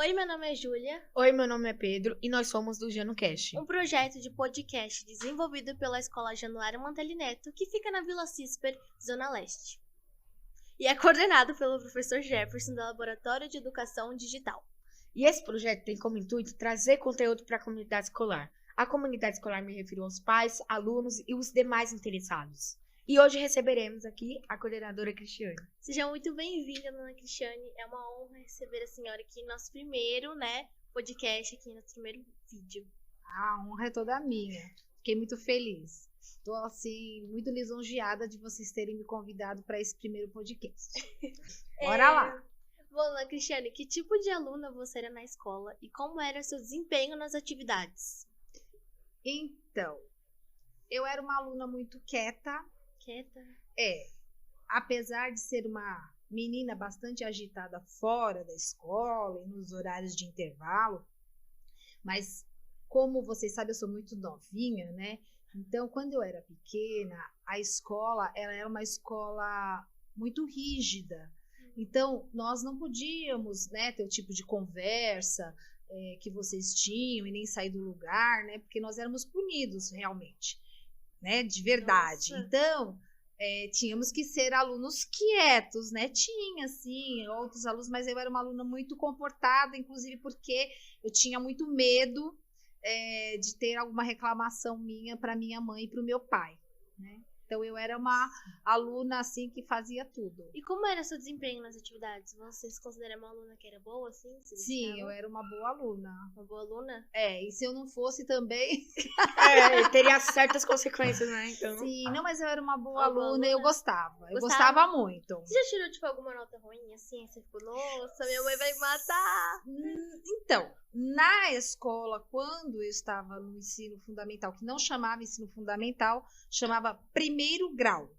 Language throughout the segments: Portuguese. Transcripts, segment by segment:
Oi, meu nome é Júlia, Oi, meu nome é Pedro e nós somos do JanuCast. um projeto de podcast desenvolvido pela Escola Januário Mantelli Neto, que fica na Vila Cisper, Zona Leste. E é coordenado pelo professor Jefferson, do Laboratório de Educação Digital. E esse projeto tem como intuito trazer conteúdo para a comunidade escolar. A comunidade escolar me refiro aos pais, alunos e os demais interessados. E hoje receberemos aqui a coordenadora Cristiane. Seja muito bem-vinda, dona Cristiane. É uma honra receber a senhora aqui no nosso primeiro, podcast, aqui no nosso primeiro vídeo. A honra é toda minha. Fiquei muito feliz. Estou, assim, muito lisonjeada de vocês terem me convidado para esse primeiro podcast. Bora lá! Bom, dona Cristiane, que tipo de aluna você era na escola e como era seu desempenho nas atividades? Então, eu era uma aluna muito quieta. Quieta? Apesar de ser uma menina bastante agitada fora da escola e nos horários de intervalo, mas como vocês sabem, eu sou muito novinha, né? Então, quando eu era pequena, a escola, ela era uma escola muito rígida. Então, nós não podíamos, né, ter o tipo de conversa que vocês tinham e nem sair do lugar, né? Porque nós éramos punidos realmente, né? De verdade. Nossa. Então, tínhamos que ser alunos quietos, né? Tinha, sim, outros alunos, mas eu era uma aluna muito comportada, inclusive porque eu tinha muito medo de ter alguma reclamação minha para minha mãe e para o meu pai, né? Então, eu era uma aluna, assim, que fazia tudo. E como era seu desempenho nas atividades? Você se considera uma aluna que era boa, assim? Sim, eu era uma boa aluna. Uma boa aluna? E se eu não fosse também... Teria certas consequências, né? Então... Sim, não, mas eu era uma boa Uma boa aluna e eu aluna? gostava. Eu gostava muito. Você já tirou, tipo, alguma nota ruim, assim? Você ficou, nossa, minha mãe vai me matar. Então, na escola, quando eu estava no ensino fundamental, que não chamava ensino fundamental, chamava primeiro grau.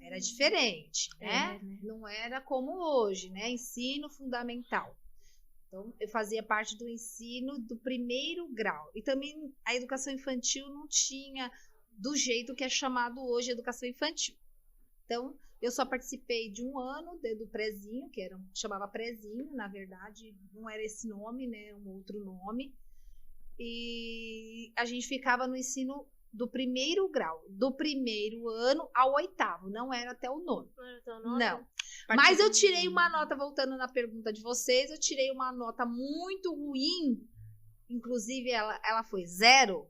Era diferente, né? Não era como hoje, né? Ensino fundamental. Então, eu fazia parte do ensino do primeiro grau. E também a educação infantil não tinha do jeito que é chamado hoje educação infantil. Então, eu só participei de um ano do prézinho, chamava prézinho, na verdade, não era esse nome, né? Um outro nome. E a gente ficava no ensino do primeiro grau, do primeiro ano ao oitavo, não era até o nono. Não era teu nome? Não. Mas eu tirei uma nota, voltando na pergunta de vocês, eu tirei uma nota muito ruim, inclusive ela foi 0,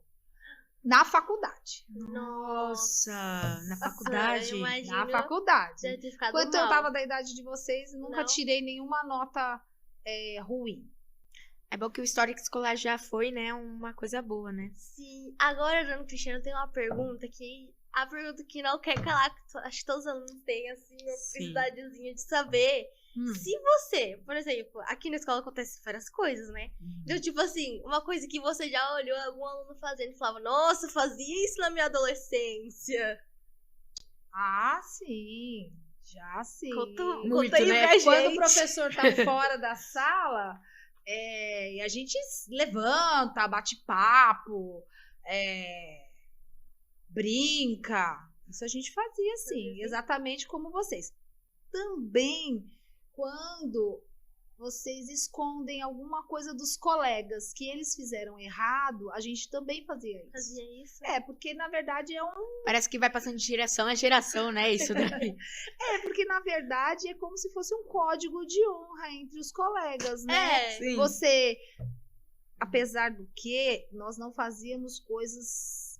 na faculdade. Nossa, na faculdade? Eu imagino. Na faculdade. Deve ter ficado Quando mal. eu tava da idade de vocês, nunca Não? tirei nenhuma nota ruim. É bom que o histórico escolar já foi, né? Uma coisa boa, né? Sim. Agora, dona Cristiane, eu tenho uma pergunta que... A pergunta que não quer calar, que acho que todos os alunos têm, assim, uma Sim. curiosidadezinha de saber. Se você, por exemplo, aqui na escola acontecem várias coisas, né? Então, tipo assim, uma coisa que você já olhou algum aluno fazendo e falava, nossa, fazia isso na minha adolescência. Ah, sim. Já sim. Conta Muito, aí né? pra Quando o gente. professor tá fora da sala, e a gente levanta, bate papo, brinca. Isso a gente fazia assim, exatamente como vocês. Também quando vocês escondem alguma coisa dos colegas que eles fizeram errado, a gente também fazia isso. Fazia isso? Porque na verdade Parece que vai passando de geração a geração, né? Isso daí. porque na verdade é como se fosse um código de honra entre os colegas, né? Sim. Você, apesar do que, nós não fazíamos coisas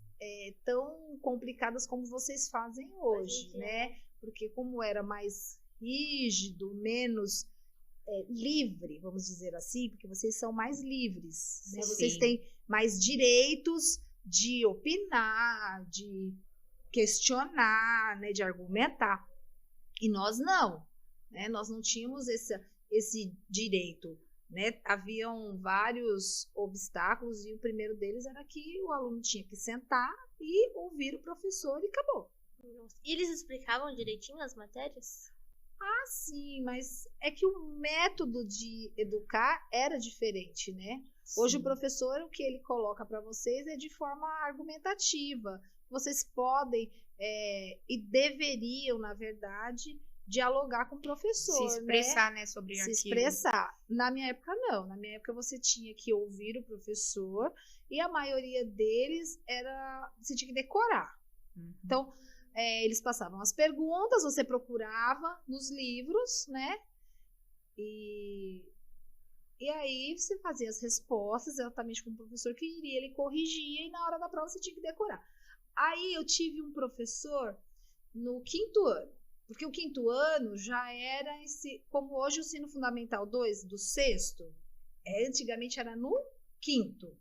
tão complicadas como vocês fazem hoje, né? Porque como era mais rígido, menos livre, vamos dizer assim, porque vocês são mais livres, né? Sim. Vocês têm mais direitos de opinar, de questionar, né? De argumentar. E nós não, né? Nós não tínhamos esse direito, né? Haviam vários obstáculos e o primeiro deles era que o aluno tinha que sentar e ouvir o professor e acabou. E eles explicavam direitinho as matérias? Ah, sim, mas é que o método de educar era diferente, né? Hoje o professor, o que ele coloca para vocês é de forma argumentativa. Vocês podem e deveriam, na verdade, dialogar com o professor, Se expressar, né, sobre Se aquilo. expressar. Na minha época, não. Na minha época, você tinha que ouvir o professor e a maioria deles você tinha que decorar. Então, eles passavam as perguntas, você procurava nos livros, né? E aí você fazia as respostas exatamente como o professor queria, ele corrigia e na hora da prova você tinha que decorar. Aí eu tive um professor no 5º ano, porque o 5º ano já era como hoje o ensino fundamental 2 do 6º, antigamente era no 5º.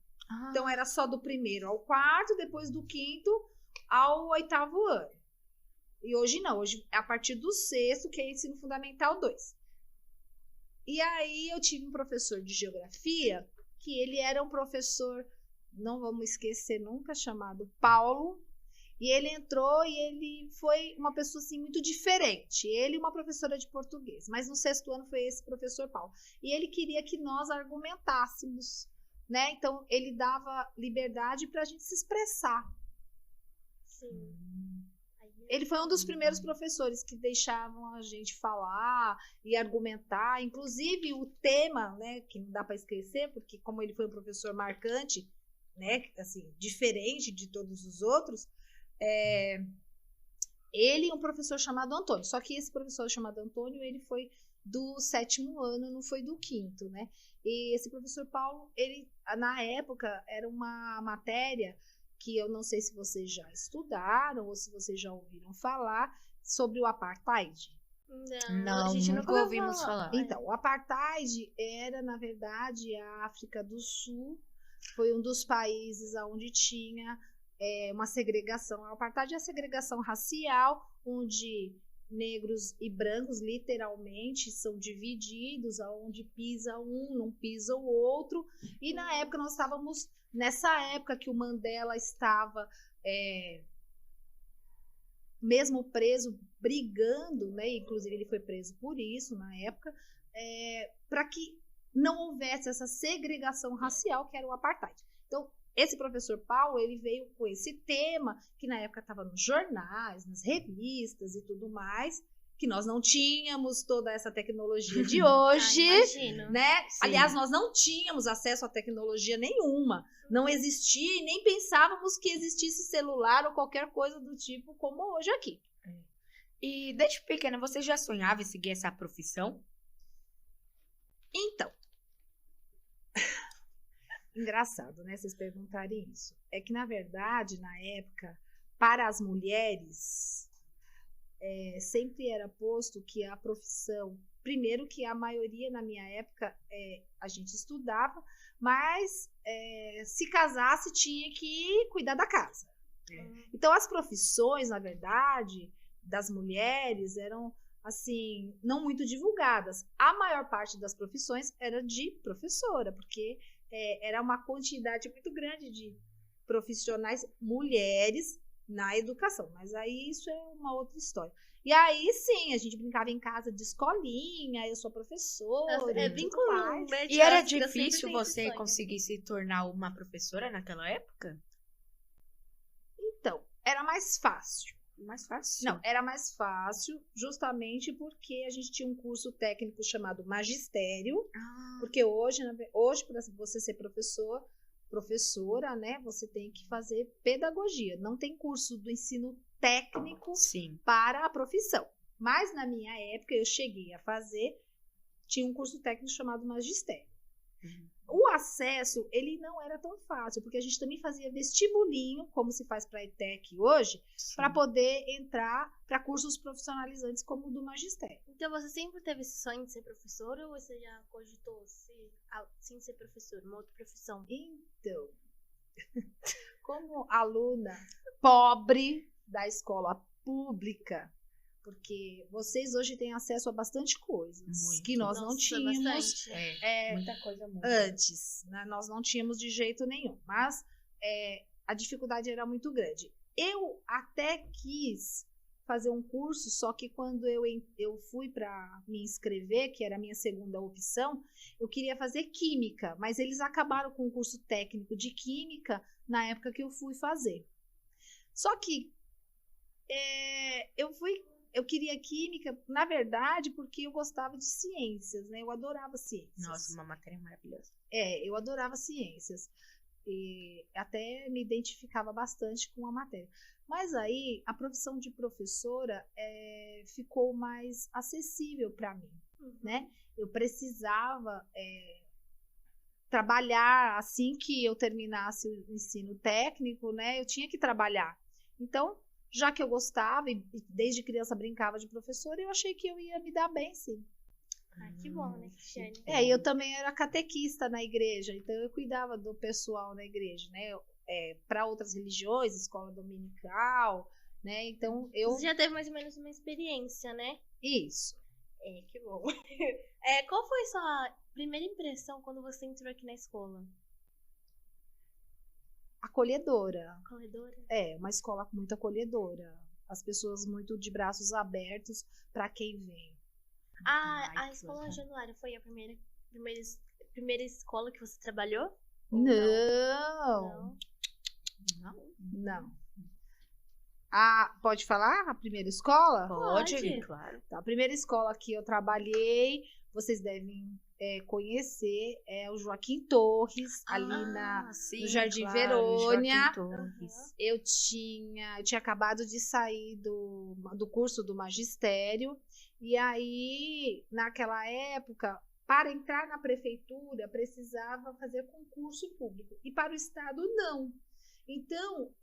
Então era só do 1º ao 4º, depois do 5º ao 8º ano. E hoje não, hoje é a partir do 6º, que é ensino fundamental 2. E aí eu tive um professor de geografia, que ele era um professor, não vamos esquecer nunca, chamado Paulo. E ele entrou e ele foi uma pessoa assim, muito diferente. Ele e uma professora de português. Mas no 6º ano foi esse professor Paulo. E ele queria que nós argumentássemos, né? Então ele dava liberdade para a gente se expressar. Sim. Ele foi um dos primeiros professores que deixavam a gente falar e argumentar. Inclusive o tema, né, que não dá para esquecer, porque como ele foi um professor marcante, né, assim, diferente de todos os outros, ele e um professor chamado Antônio. Só que esse professor chamado Antônio, ele foi do 7º ano, não foi do 5º, né? E esse professor Paulo, ele, na época, era uma matéria que eu não sei se vocês já estudaram ou se vocês já ouviram falar sobre o apartheid. Não, a gente nunca ouvimos falar. Então, o apartheid era, na verdade, a África do Sul. Foi um dos países onde tinha uma segregação. O apartheid é a segregação racial, onde negros e brancos, literalmente, são divididos, onde pisa um, não pisa o outro. E na época, nós estávamos... Nessa época que o Mandela estava mesmo preso, brigando, né? Inclusive ele foi preso por isso na época, para que não houvesse essa segregação racial que era o apartheid. Então, esse professor Paulo, ele veio com esse tema, que na época estava nos jornais, nas revistas e tudo mais, que nós não tínhamos toda essa tecnologia de hoje, né? Sim. Aliás, nós não tínhamos acesso a tecnologia nenhuma. Não existia e nem pensávamos que existisse celular ou qualquer coisa do tipo como hoje aqui. E desde pequena, você já sonhava em seguir essa profissão? Então, engraçado, né? Vocês perguntarem isso. É que, na verdade, na época, para as mulheres... sempre era posto que a profissão, primeiro que a maioria na minha época a gente estudava, mas se casasse tinha que cuidar da casa. Então as profissões, na verdade, das mulheres eram assim, não muito divulgadas. A maior parte das profissões era de professora, porque era uma quantidade muito grande de profissionais mulheres na educação, mas aí isso é uma outra história. E aí sim, a gente brincava em casa de escolinha, eu sou professora. É bem comum, né? E era difícil você conseguir se tornar uma professora naquela época? Então, era mais fácil. Mais fácil? Não, era mais fácil justamente porque a gente tinha um curso técnico chamado magistério, porque hoje para você ser professora, né, você tem que fazer pedagogia. Não tem curso do ensino técnico para a profissão. Mas na minha época eu cheguei a fazer, tinha um curso técnico chamado magistério. O acesso, ele não era tão fácil, porque a gente também fazia vestibulinho, como se faz para a ETEC hoje, para poder entrar para cursos profissionalizantes como o do magistério. Então você sempre teve esse sonho de ser professora ou você já cogitou sim ser professora, uma outra profissão? Então, como aluna pobre da escola pública, porque vocês hoje têm acesso a bastante coisas que nós não tínhamos muita coisa antes, né? Nós não tínhamos de jeito nenhum, mas a dificuldade era muito grande. Eu até quis fazer um curso, só que quando eu fui para me inscrever, que era a minha segunda opção, eu queria fazer química, mas eles acabaram com o curso técnico de química na época que eu fui fazer. Só que eu queria química, na verdade, porque eu gostava de ciências, né? Eu adorava ciências. Nossa, uma matéria maravilhosa. Eu adorava ciências. E até me identificava bastante com a matéria. Mas aí, a profissão de professora ficou mais acessível para mim, né? Eu precisava trabalhar assim que eu terminasse o ensino técnico, né? Eu tinha que trabalhar. Então, já que eu gostava e desde criança brincava de professora, eu achei que eu ia me dar bem, sim. Que bom, né, Cristiane? E eu também era catequista na igreja, então eu cuidava do pessoal na igreja, né? Para outras religiões, escola dominical, né? Então Você já teve mais ou menos uma experiência, né? Isso. Que bom. Qual foi sua primeira impressão quando você entrou aqui na escola? Acolhedora. Acolhedora? Uma escola muito acolhedora. As pessoas muito de braços abertos para quem vem. A escola Januária foi a primeira escola que você trabalhou? Não. Pode falar a primeira escola? Pode, claro. Tá, a primeira escola que eu trabalhei, vocês devem conhecer, é o Joaquim Torres, ali no Jardim Verônia. Eu tinha acabado de sair do curso do magistério, e aí, naquela época, para entrar na prefeitura, precisava fazer concurso público, e para o estado, não. Então,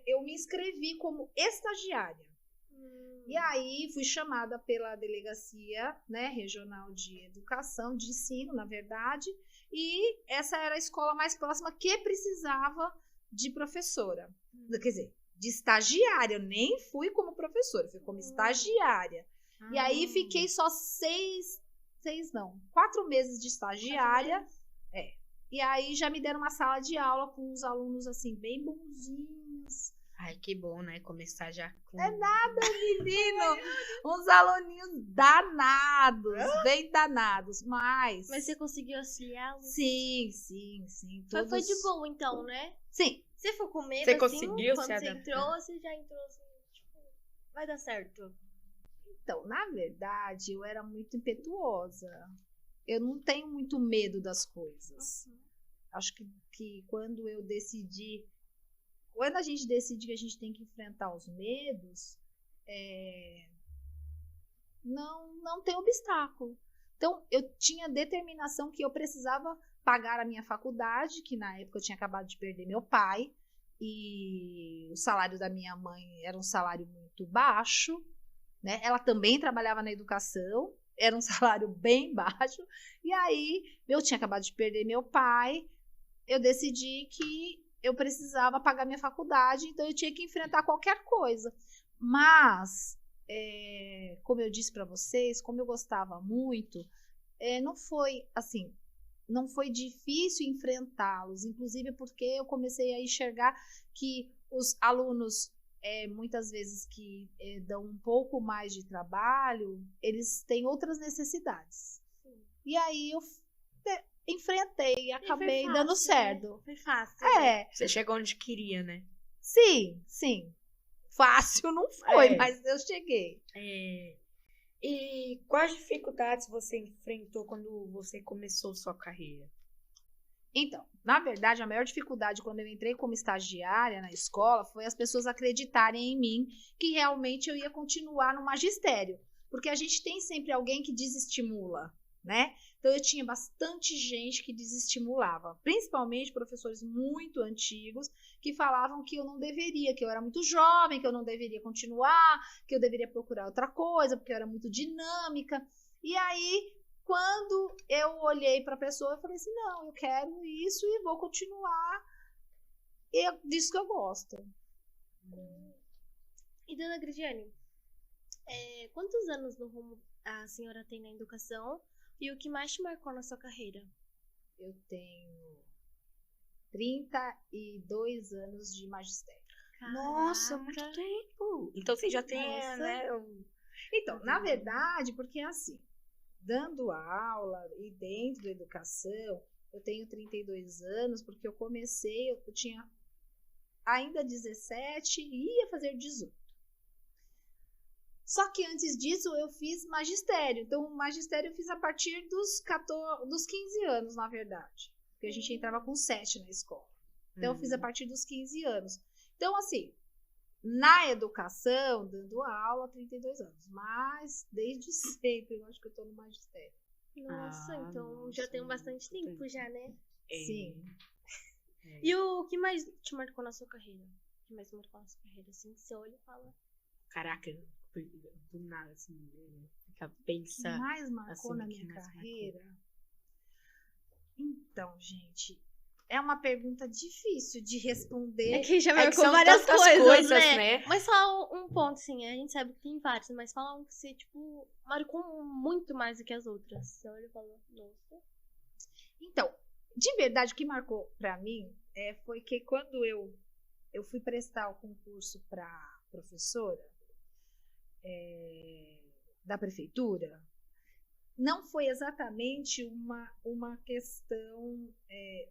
eu me inscrevi como estagiária. E aí, fui chamada pela delegacia, né, regional de educação, de ensino, na verdade, e essa era a escola mais próxima que precisava de professora. Quer dizer, de estagiária. Eu nem fui como professora, fui como estagiária. E aí, fiquei só 4 meses de estagiária. E aí, já me deram uma sala de aula com uns alunos, assim, bem bonzinhos. Ai, que bom, né? Começar já com... Nada, menino! Uns aluninhos danados, bem danados, mas você conseguiu auxiliá-los? Sim. Todos... Foi de boa, então, né? Sim. Você ficou com medo, você assim, conseguiu quando se você adaptar? entrou, você já entrou assim, tipo, vai dar certo? Então, na verdade, eu era muito impetuosa. Eu não tenho muito medo das coisas. Acho que quando eu decidi... Quando a gente decide que a gente tem que enfrentar os medos, não tem obstáculo. Então, eu tinha determinação que eu precisava pagar a minha faculdade, que na época eu tinha acabado de perder meu pai, e o salário da minha mãe era um salário muito baixo, né? Ela também trabalhava na educação, era um salário bem baixo, e aí eu tinha acabado de perder meu pai, eu decidi que eu precisava pagar minha faculdade, então eu tinha que enfrentar qualquer coisa. Mas, como eu disse para vocês, como eu gostava muito, não foi assim, não foi difícil enfrentá-los, inclusive porque eu comecei a enxergar que os alunos, muitas vezes que dão um pouco mais de trabalho, eles têm outras necessidades. Sim. E aí eu enfrentei e acabei dando certo. Né? Foi fácil. Você chegou onde queria, né? Sim. Fácil não foi, mas eu cheguei. E quais dificuldades você enfrentou quando você começou sua carreira? Então, na verdade, a maior dificuldade quando eu entrei como estagiária na escola foi as pessoas acreditarem em mim que realmente eu ia continuar no magistério. Porque a gente tem sempre alguém que desestimula, né? Então, eu tinha bastante gente que desestimulava, principalmente professores muito antigos, que falavam que eu não deveria, que eu era muito jovem, que eu não deveria continuar, que eu deveria procurar outra coisa, porque eu era muito dinâmica. E aí, quando eu olhei para a pessoa, eu falei assim, não, eu quero isso e vou continuar disso que eu gosto. E, dona Cristiane, quantos anos no rumo a senhora tem na educação? E o que mais te marcou na sua carreira? Eu tenho 32 anos de magistério. Caraca. Nossa, muito tempo! Então você já tem, né? Então, na verdade, porque assim, dando aula e dentro da educação, eu tenho 32 anos, porque eu comecei, eu tinha ainda 17 e ia fazer 18. Só que antes disso eu fiz magistério. Então, o magistério eu fiz a partir dos 15 anos, na verdade. Porque a gente entrava com 7 na escola. Então, eu fiz a partir dos 15 anos. Então, assim, na educação, dando aula há 32 anos. Mas, desde sempre, eu acho que eu tô no magistério. Nossa, então já tem bastante tempo já, né? Sim. E o que mais te marcou na sua carreira? O que mais marcou na sua carreira? Assim, você olha e fala... Caraca, do nada, assim, fica O que pensa... mais marcou assim, na o que minha mais carreira? Então, gente, é uma pergunta difícil de responder. É que já É que marcou são várias tantas coisas, coisas, né? né? Mas fala um ponto, assim, a gente sabe que tem vários, mas fala um que você, tipo, marcou muito mais do que as outras. Você olha e fala, nossa. Então, de verdade, o que marcou pra mim foi que quando eu fui prestar o concurso para professora da prefeitura, não foi exatamente uma questão...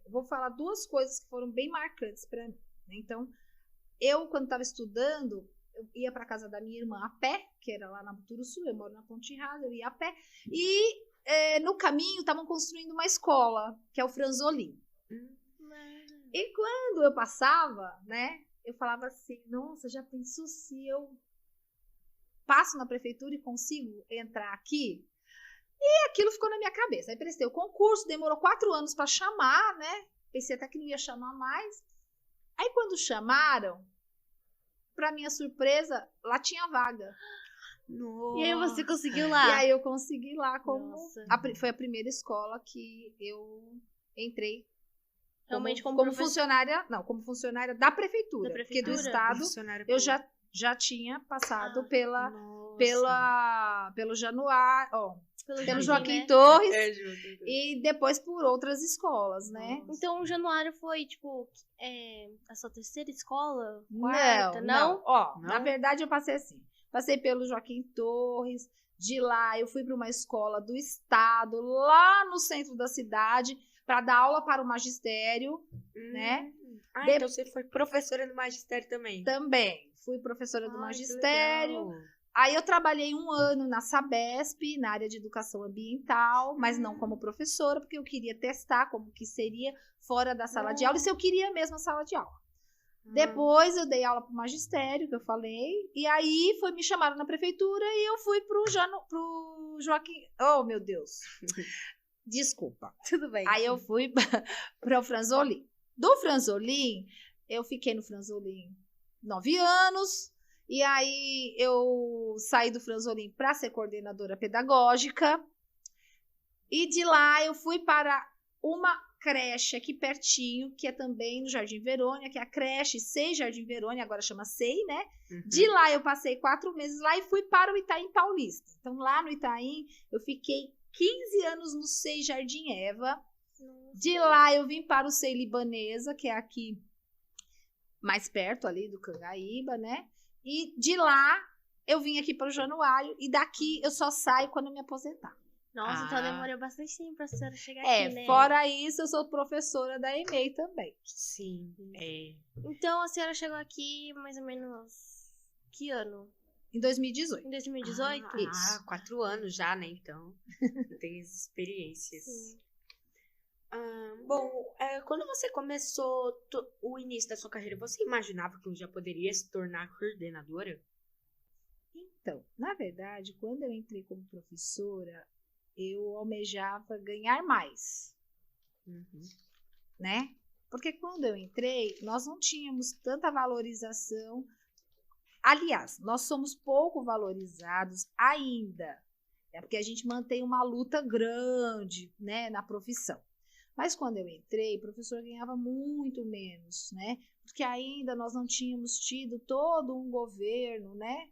vou falar duas coisas que foram bem marcantes para mim. Né? Então, eu, quando estava estudando, eu ia para casa da minha irmã a pé, que era lá na Buturuçu, eu moro na Ponte Rasa, eu ia a pé, e no caminho estavam construindo uma escola, que é o Franzolin. E quando eu passava, né, eu falava assim, nossa, já pensou se eu passo na prefeitura e consigo entrar aqui? E aquilo ficou na minha cabeça. Aí prestei o concurso, demorou 4 anos para chamar, né? Pensei até que não ia chamar mais. Aí quando chamaram, para minha surpresa, lá tinha vaga. Nossa. E aí você conseguiu lá? E aí eu consegui lá como... Nossa. Foi a primeira escola que eu entrei Realmente como funcionária... Não, como funcionária da prefeitura. Da Porque do prefeitura? estado Funcionário eu público. já tinha passado Nossa. pelo Januário, pelo Joaquim né? Torres É, junto. e depois por outras escolas, né? Então o Januário foi, tipo, a sua terceira escola? Não, Quarta? não. Ó, Não? na verdade eu passei assim. Passei pelo Joaquim Torres, de lá eu fui para uma escola do estado, lá no centro da cidade, para dar aula para o magistério, né? Então você foi professora no magistério também. Também fui professora do Ai, magistério. que legal. Aí eu trabalhei 1 ano na Sabesp, na área de educação ambiental, mas não como professora, porque eu queria testar como que seria fora da sala de aula e se eu queria mesmo a sala de aula. Depois eu dei aula para o magistério, que eu falei, e aí me chamaram na prefeitura e eu fui pro Joaquim... Oh, meu Deus! Desculpa. Tudo bem. Aí eu fui para o Franzolin. Do Franzolin, eu fiquei no Franzolin 9 anos, e aí eu saí do Franzolin para ser coordenadora pedagógica, e de lá eu fui para uma creche aqui pertinho, que é também no Jardim Verônia, que é a creche SEI Jardim Verônia, agora chama SEI, né? De lá eu passei 4 meses lá e fui para o Itaim Paulista. Então lá no Itaim eu fiquei 15 anos no SEI Jardim Eva. De lá eu vim para o SEI Libanesa, que é aqui mais perto ali do Cangaíba, né? E de lá eu vim aqui para o Januário e daqui eu só saio quando eu me aposentar. Nossa, então demorou bastante tempo pra senhora chegar aqui, né? Fora isso, eu sou professora da EMEI também. Sim, Então a senhora chegou aqui mais ou menos que ano? Em 2018. Em 2018? Isso. 4 anos já, né? Então, tem as experiências. Sim. Bom, quando você começou o início da sua carreira, você imaginava que um dia poderia se tornar coordenadora? Então, na verdade, quando eu entrei como professora, eu almejava ganhar mais, né? Porque quando eu entrei, nós não tínhamos tanta valorização. Aliás, nós somos pouco valorizados ainda. É porque a gente mantém uma luta grande, né, na profissão. Mas quando eu entrei, o professor ganhava muito menos, né? Porque ainda nós não tínhamos tido todo um governo, né?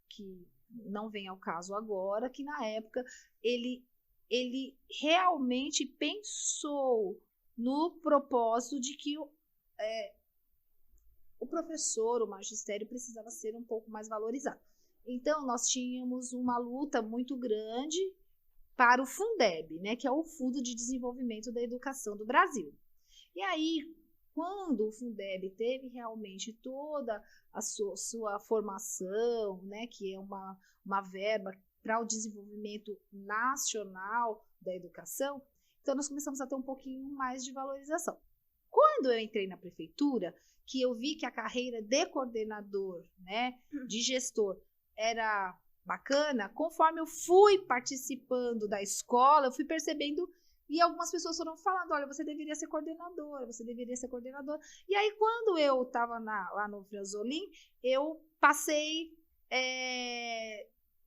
Que não vem ao caso agora, que na época ele realmente pensou no propósito de que o professor, o magistério, precisava ser um pouco mais valorizado. Então, nós tínhamos uma luta muito grande para o Fundeb, né, que é o Fundo de Desenvolvimento da Educação do Brasil. E aí, quando o Fundeb teve realmente toda a sua formação, né, que é uma verba para o desenvolvimento nacional da educação, então nós começamos a ter um pouquinho mais de valorização. Quando eu entrei na prefeitura, que eu vi que a carreira de coordenador, né, de gestor, era bacana, conforme eu fui participando da escola, eu fui percebendo, e algumas pessoas foram falando, olha, você deveria ser coordenadora, você deveria ser coordenadora. E aí, quando eu estava lá no Franzolin, eu passei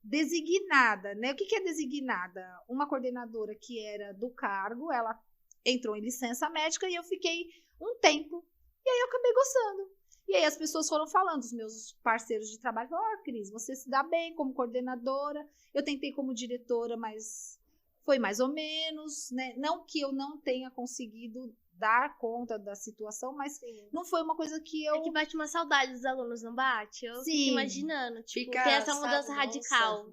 designada, né? O que é designada? Uma coordenadora que era do cargo, ela entrou em licença médica e eu fiquei um tempo, e aí eu acabei gostando. E aí as pessoas foram falando, os meus parceiros de trabalho, falaram, Cris, você se dá bem como coordenadora, eu tentei como diretora, mas foi mais ou menos, né? Não que eu não tenha conseguido dar conta da situação, mas Sim. não foi uma coisa que eu... É que bate uma saudade dos alunos, não bate? Eu Sim. fico imaginando, tipo, ter essa mudança radical.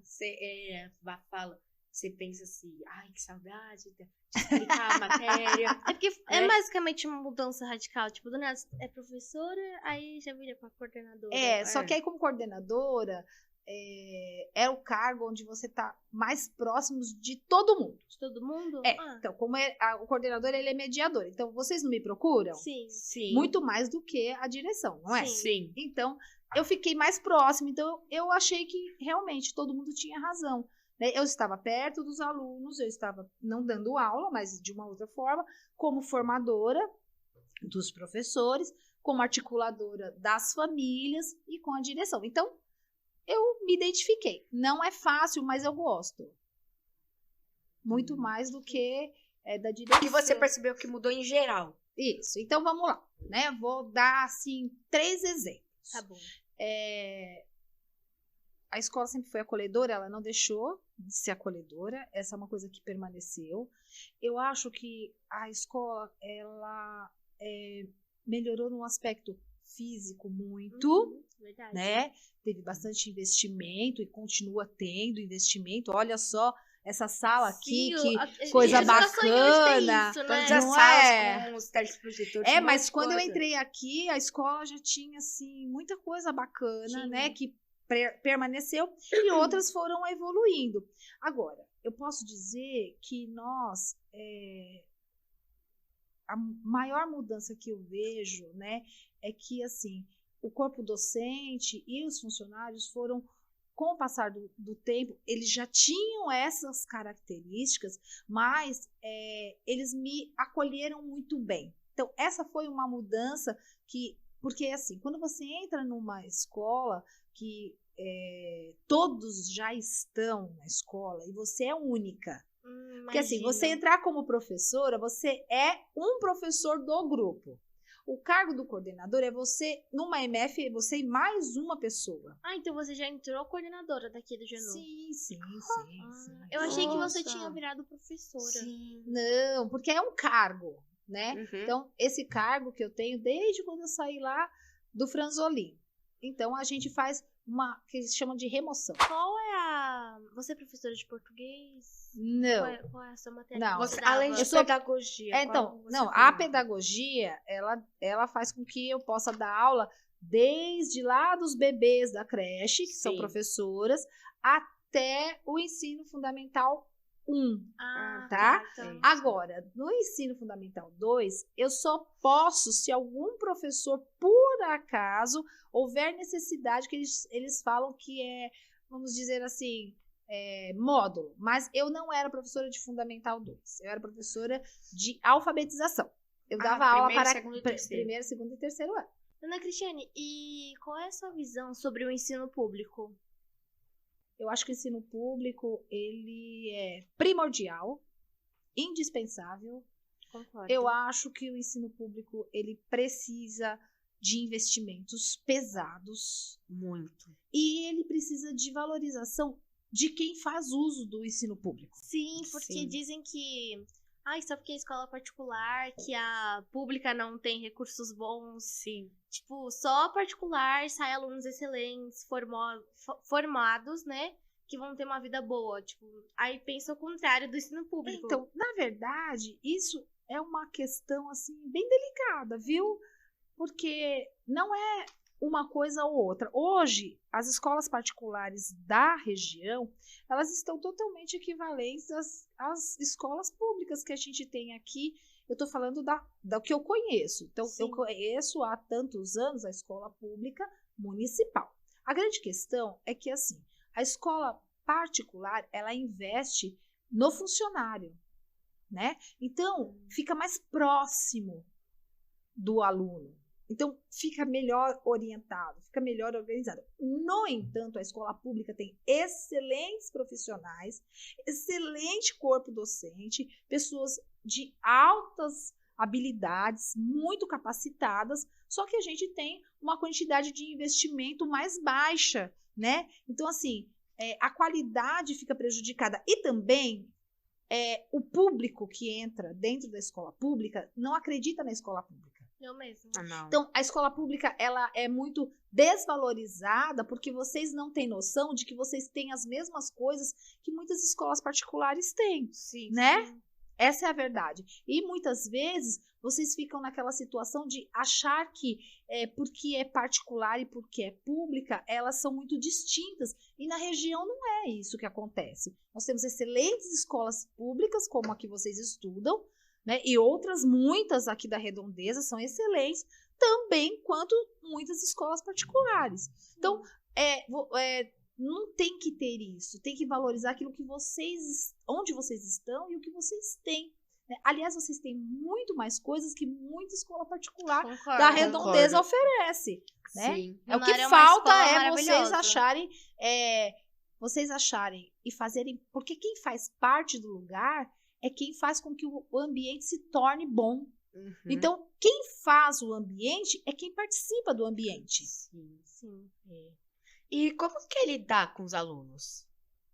Você pensa assim, ai, que saudade de explicar a matéria. É porque é basicamente uma mudança radical. Tipo, do nada é professora, aí já vira pra coordenadora. Só que aí como coordenadora, é o cargo onde você tá mais próximo de todo mundo. De todo mundo? Então, como o coordenador, ele é mediador. Então, vocês não me procuram? Sim. Sim. Muito mais do que a direção, não é? Sim. Então, eu fiquei mais próxima. Então, eu achei que realmente todo mundo tinha razão. Eu estava perto dos alunos, eu estava não dando aula, mas de uma outra forma, como formadora dos professores, como articuladora das famílias e com a direção. Então, eu me identifiquei. Não é fácil, mas eu gosto. Muito mais do que da direção. E você percebeu que mudou em geral. Isso. Então, vamos lá. Né? Vou dar, assim, 3 exemplos. Tá bom. A escola sempre foi acolhedora, ela não deixou de ser acolhedora, essa é uma coisa que permaneceu. Eu acho que a escola, ela melhorou no aspecto físico muito, Verdade. né? Teve bastante investimento e continua tendo investimento. Olha só essa sala aqui, que coisa bacana. Isso, né? Todas Não as salas com os teleprojetores. Mas quando eu entrei aqui, a escola já tinha, assim, muita coisa bacana, né? Que permaneceu e outras foram evoluindo. Agora, eu posso dizer que nós, a maior mudança que eu vejo, né, é que, assim, o corpo docente e os funcionários foram, com o passar do tempo, eles já tinham essas características, mas eles me acolheram muito bem. Então, essa foi uma mudança porque, assim, quando você entra numa escola que todos já estão na escola e você é única. Porque assim, você entrar como professora, você é um professor do grupo. O cargo do coordenador é você, numa MF, você e mais uma pessoa. Então você já entrou coordenadora daqui do Genu? Sim. Eu achei que você tinha virado professora. Sim. Não, porque é um cargo, né? Uhum. Então, esse cargo que eu tenho desde quando eu saí lá do Franzolin. Então, a gente faz uma que eles chamam de remoção. Qual é a... Você é professora de português? Não. Qual é a sua matéria? Não. Além de pedagogia. Então, não, a pedagogia, ela faz com que eu possa dar aula desde lá dos bebês da creche, que são professoras, até o ensino fundamental 1. Tá? Então. Agora, no ensino fundamental 2, eu só posso, se algum professor, por acaso, houver necessidade, que eles falam que vamos dizer assim, módulo. Mas eu não era professora de fundamental 2, eu era professora de alfabetização. Eu dava aula para primeiro, segundo e terceiro ano. Dona Cristiane, e qual é a sua visão sobre o ensino público? Eu acho que o ensino público, ele é primordial, indispensável. Concordo. Eu acho que o ensino público, ele precisa de investimentos pesados. Muito. E ele precisa de valorização de quem faz uso do ensino público. Sim, porque dizem que... só porque é escola particular, que a pública não tem recursos bons. Sim. Tipo, só a particular sai alunos excelentes, formados, né? Que vão ter uma vida boa. Tipo, aí pensa o contrário do ensino público. Então, na verdade, isso é uma questão, assim, bem delicada, viu? Porque não é uma coisa ou outra. Hoje, as escolas particulares da região, elas estão totalmente equivalentes às escolas públicas que a gente tem aqui. Eu estou falando da que eu conheço. Então, eu conheço há tantos anos a escola pública municipal. A grande questão é que, assim, a escola particular, ela investe no funcionário, né? Então, fica mais próximo do aluno. Então, fica melhor orientado, fica melhor organizado. No entanto, a escola pública tem excelentes profissionais, excelente corpo docente, pessoas de altas habilidades, muito capacitadas, só que a gente tem uma quantidade de investimento mais baixa, né? Então, assim, a qualidade fica prejudicada. E também, o público que entra dentro da escola pública não acredita na escola pública. Eu mesmo. Então, a escola pública, ela é muito desvalorizada porque vocês não têm noção de que vocês têm as mesmas coisas que muitas escolas particulares têm, né? Sim. Essa é a verdade. E muitas vezes vocês ficam naquela situação de achar que porque é particular e porque é pública, elas são muito distintas. E na região não é isso que acontece. Nós temos excelentes escolas públicas, como a que vocês estudam, né? E outras, muitas aqui da Redondeza, são excelentes, também quanto muitas escolas particulares. Então, não tem que ter isso, tem que valorizar aquilo que onde vocês estão e o que vocês têm. Né? Aliás, vocês têm muito mais coisas que muita escola particular da Redondeza oferece. Né? Sim. O que falta vocês acharem e fazerem, porque quem faz parte do lugar é quem faz com que o ambiente se torne bom. Uhum. Então, quem faz o ambiente é quem participa do ambiente. Sim. E como que é lidar com os alunos?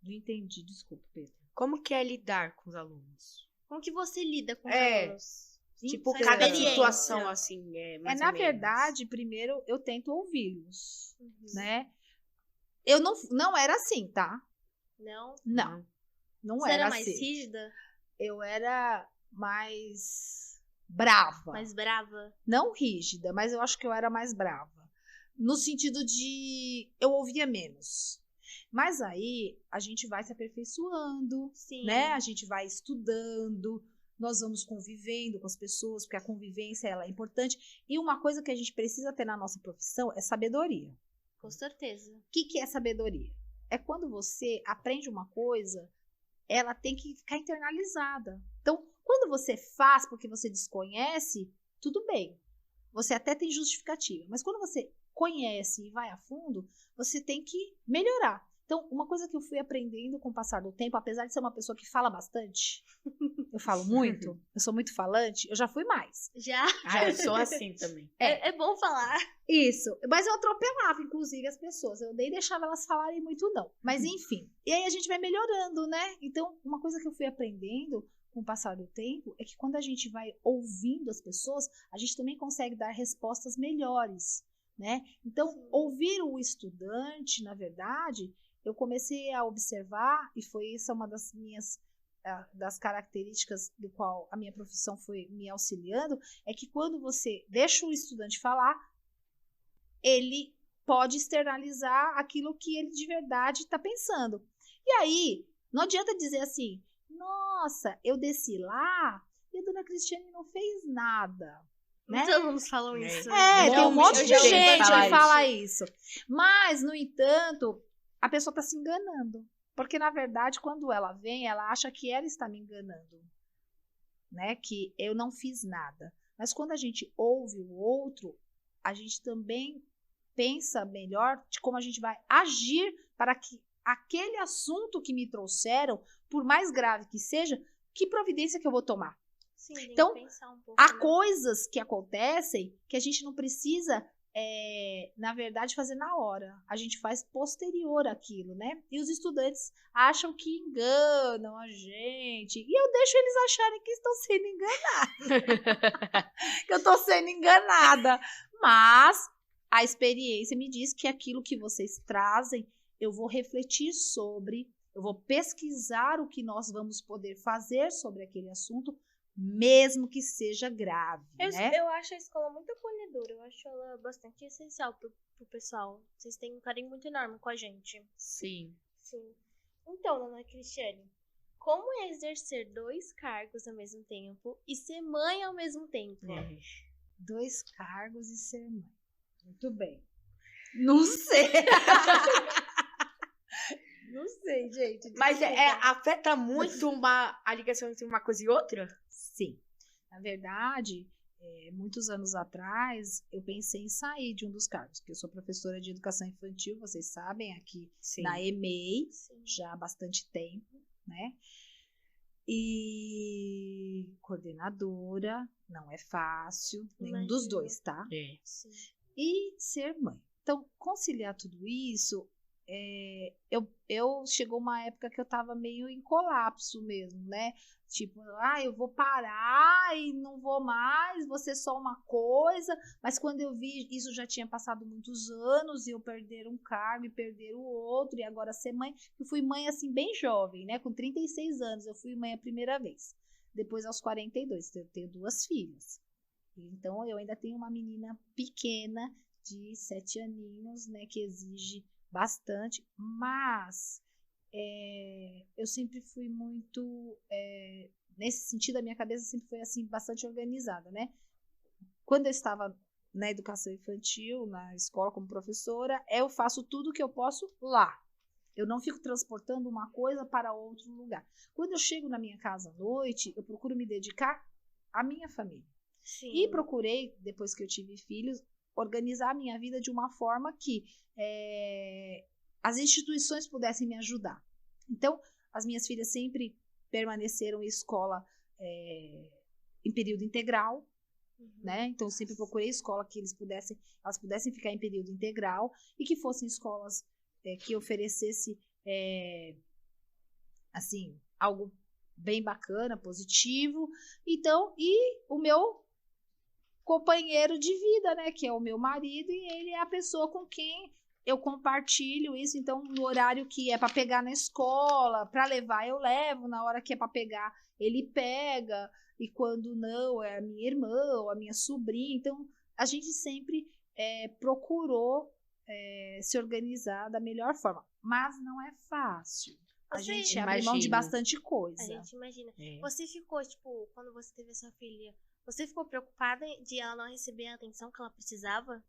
Não entendi, desculpa, Pedro. Como que é lidar com os alunos? Como que você lida com os alunos? Tipo, cada situação, assim, mais na verdade, primeiro eu tento ouvi-los, né? Eu não era assim, tá? Não? Não você era mais assim. rígida? Eu era mais brava. Mais brava? Não rígida, mas eu acho que eu era mais brava. No sentido de eu ouvia menos. Mas aí a gente vai se aperfeiçoando, né? A gente vai estudando, nós vamos convivendo com as pessoas, porque a convivência ela é importante. E uma coisa que a gente precisa ter na nossa profissão é sabedoria. Com certeza. O que é sabedoria? É quando você aprende uma coisa, ela tem que ficar internalizada. Então, quando você faz porque você desconhece, tudo bem. Você até tem justificativa. Mas quando você conhece e vai a fundo, você tem que melhorar. Então, uma coisa que eu fui aprendendo com o passar do tempo, apesar de ser uma pessoa que fala bastante, eu falo muito, eu sou muito falante, eu já fui mais. Já? Eu sou assim também. É bom falar. Isso. Mas eu atropelava, inclusive, as pessoas. Eu nem deixava elas falarem muito, não. Mas, enfim. E aí a gente vai melhorando, né? Então, uma coisa que eu fui aprendendo com o passar do tempo é que quando a gente vai ouvindo as pessoas, a gente também consegue dar respostas melhores, né? Então, ouvir o estudante, na verdade, eu comecei a observar, e foi essa uma das minhas das características do qual a minha profissão foi me auxiliando, é que quando você deixa o estudante falar, ele pode externalizar aquilo que ele de verdade está pensando. E aí, não adianta dizer assim, nossa, eu desci lá e a dona Cristiane não fez nada. Né? Muitos alunos falam isso. Tem um monte de gente que fala isso. Mas, no entanto, a pessoa está se enganando. Porque, na verdade, quando ela vem, ela acha que ela está me enganando. Né? Que eu não fiz nada. Mas quando a gente ouve o outro, a gente também pensa melhor de como a gente vai agir para que aquele assunto que me trouxeram, por mais grave que seja, que providência que eu vou tomar? Sim, então, pensar um pouco, há coisas que acontecem que a gente não precisa, na verdade, fazer na hora. A gente faz posterior àquilo, né? E os estudantes acham que enganam a gente. E eu deixo eles acharem que estão sendo enganados. Que eu estou sendo enganada. Mas a experiência me diz que aquilo que vocês trazem, eu vou refletir sobre, eu vou pesquisar o que nós vamos poder fazer sobre aquele assunto, mesmo que seja grave, né? Eu acho a escola muito acolhedora, eu acho ela bastante essencial pro pessoal. Vocês têm um carinho muito enorme com a gente. Sim. Sim. Então, dona Cristiane, como é exercer 2 cargos ao mesmo tempo e ser mãe ao mesmo tempo? 2 cargos e ser mãe. Muito bem. Não sei. Não sei, gente. Mas afeta muito a ligação entre uma coisa e outra? Sim. Na verdade, muitos anos atrás, eu pensei em sair de um dos cargos, porque eu sou professora de educação infantil, vocês sabem, aqui na EMEI, já há bastante tempo, né? E coordenadora, não é fácil, nenhum dos dois, tá? Sim. E ser mãe. Então, conciliar tudo isso, chegou uma época que eu tava meio em colapso mesmo, né? Tipo, eu vou parar e não vou mais, vou ser só uma coisa. Mas quando eu vi, isso já tinha passado muitos anos e eu perder um cargo e perder o outro. E agora ser mãe, eu fui mãe assim bem jovem, né? Com 36 anos eu fui mãe a primeira vez. Depois aos 42, eu tenho 2 filhas. Então eu ainda tenho uma menina pequena de 7 aninhos, né? Que exige bastante, mas eu sempre fui muito, nesse sentido, a minha cabeça sempre foi assim, bastante organizada, né? Quando eu estava na educação infantil, na escola como professora, eu faço tudo que eu posso lá. Eu não fico transportando uma coisa para outro lugar. Quando eu chego na minha casa à noite, eu procuro me dedicar à minha família. Sim. E procurei, depois que eu tive filhos, organizar a minha vida de uma forma que as instituições pudessem me ajudar. Então, as minhas filhas sempre permaneceram em escola em período integral, né? Então, eu sempre procurei escola que elas pudessem ficar em período integral e que fossem escolas que oferecesse assim, algo bem bacana, positivo. Então, e o meu companheiro de vida, né, que é o meu marido, e ele é a pessoa com quem eu compartilho isso. Então, no horário que é para pegar na escola, para levar, eu levo, na hora que é para pegar, ele pega, e quando não, é a minha irmã ou a minha sobrinha. Então, a gente sempre procurou se organizar da melhor forma, mas não é fácil. A gente abre mão de bastante coisa. A gente imagina. Você ficou, tipo, quando você teve a sua filha, você ficou preocupada de ela não receber a atenção que ela precisava?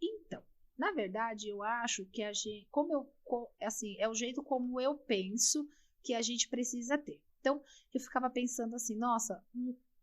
Então, na verdade, eu acho que a gente, assim, é o jeito como eu penso que a gente precisa ter. Então, eu ficava pensando assim, nossa,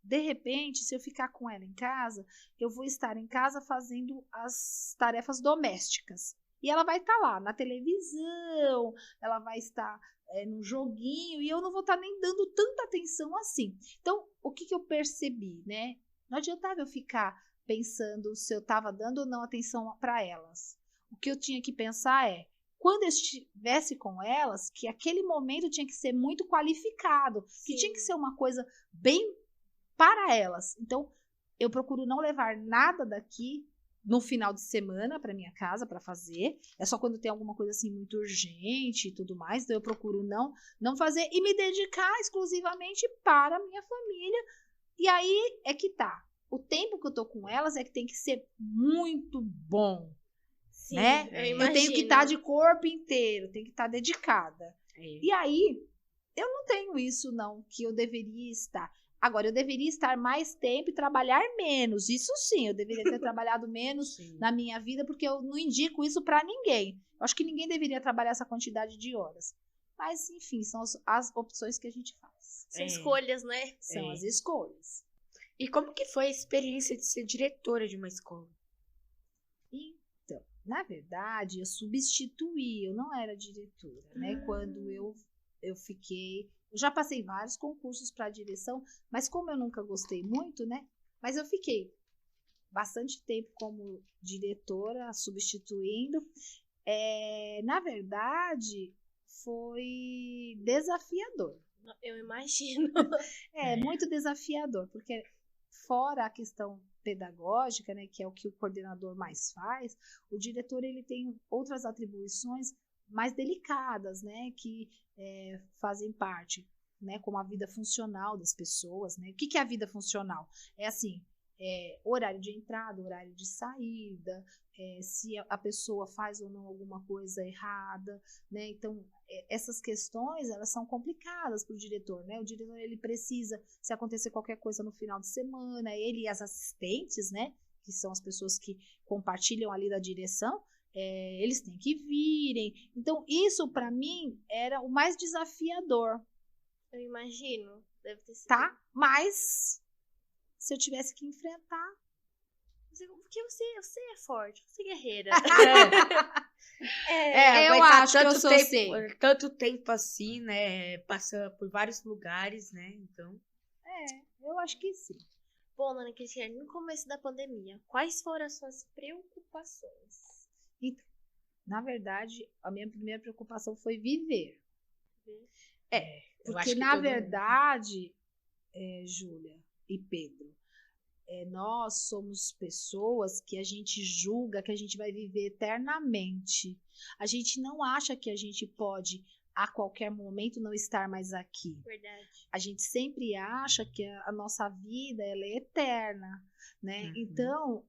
de repente, se eu ficar com ela em casa, eu vou estar em casa fazendo as tarefas domésticas. E ela vai estar lá na televisão, ela vai estar no joguinho, e eu não vou estar nem dando tanta atenção assim. Então, o que eu percebi, né? Não adiantava eu ficar pensando se eu estava dando ou não atenção para elas. O que eu tinha que pensar quando eu estivesse com elas, que aquele momento tinha que ser muito qualificado, que tinha que ser uma coisa bem para elas. Então, eu procuro não levar nada daqui no final de semana para minha casa para fazer. É só quando tem alguma coisa assim muito urgente e tudo mais. Então eu procuro não fazer e me dedicar exclusivamente para a minha família. E aí é que tá. O tempo que eu tô com elas é que tem que ser muito bom. Sim, né? Eu tenho que estar de corpo inteiro, tenho que estar dedicada. E aí, eu não tenho isso não, que eu deveria estar. Agora, eu deveria estar mais tempo e trabalhar menos. Isso sim, eu deveria ter trabalhado menos na minha vida, porque eu não indico isso para ninguém. Eu acho que ninguém deveria trabalhar essa quantidade de horas. Mas, enfim, são as opções que a gente faz. São escolhas, né? São as escolhas. E como que foi a experiência de ser diretora de uma escola? Então, na verdade, eu substituí, eu não era diretora, né? Quando eu fiquei... Eu já passei vários concursos para direção, mas como eu nunca gostei muito, né? Mas eu fiquei bastante tempo como diretora, substituindo. Na verdade, foi desafiador. Eu imagino. Muito desafiador, porque fora a questão pedagógica, né, que é o que o coordenador mais faz, o diretor ele tem outras atribuições mais delicadas, né, que fazem parte né, como a vida funcional das pessoas, né? O que é a vida funcional? É assim, horário de entrada, horário de saída, se a pessoa faz ou não alguma coisa errada, né? Então, essas questões, elas são complicadas para o diretor, né? O diretor, ele precisa, se acontecer qualquer coisa no final de semana, ele e as assistentes, né? Que são as pessoas que compartilham ali da direção, eles têm que virem. Então, isso para mim era o mais desafiador. Eu imagino, deve ter sido. Tá? Mas, se eu tivesse que enfrentar... Porque você é forte, você é guerreira. Eu acho que eu sou assim. Tanto tempo assim, né? Passa por vários lugares, né? Então... eu acho que sim. Bom, Dona Cristiane, no começo da pandemia, quais foram as suas preocupações? Então, na verdade, a minha primeira preocupação foi viver. Porque, na verdade, Júlia e Pedro, nós somos pessoas que a gente julga que a gente vai viver eternamente. A gente não acha que a gente pode, a qualquer momento, não estar mais aqui. Verdade. A gente sempre acha que a nossa vida ela é eterna, né? Uhum. Então,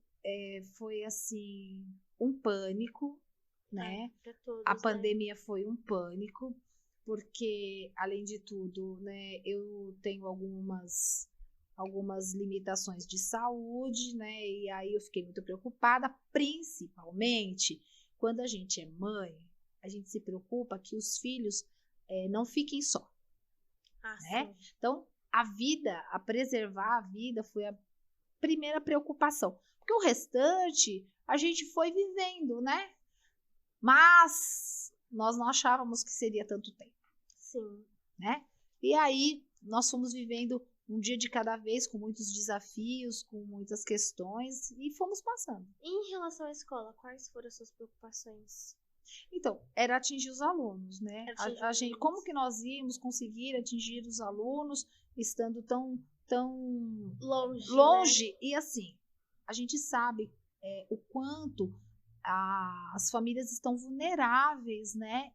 foi assim, um pânico, né? Pra todos, A pandemia foi um pânico, porque, além de tudo, né, eu tenho algumas limitações de saúde, né? E aí eu fiquei muito preocupada, principalmente quando a gente é mãe, a gente se preocupa que os filhos não fiquem só. Né? Sim. Então, preservar a vida foi a primeira preocupação. Porque o restante, a gente foi vivendo, né? Mas nós não achávamos que seria tanto tempo. Sim. Né? E aí, nós fomos vivendo um dia de cada vez, com muitos desafios, com muitas questões, e fomos passando. E em relação à escola, quais foram as suas preocupações? Então, era atingir os alunos, né? Como que nós íamos conseguir atingir os alunos estando tão longe? Né? E assim, a gente sabe o quanto as famílias estão vulneráveis, né?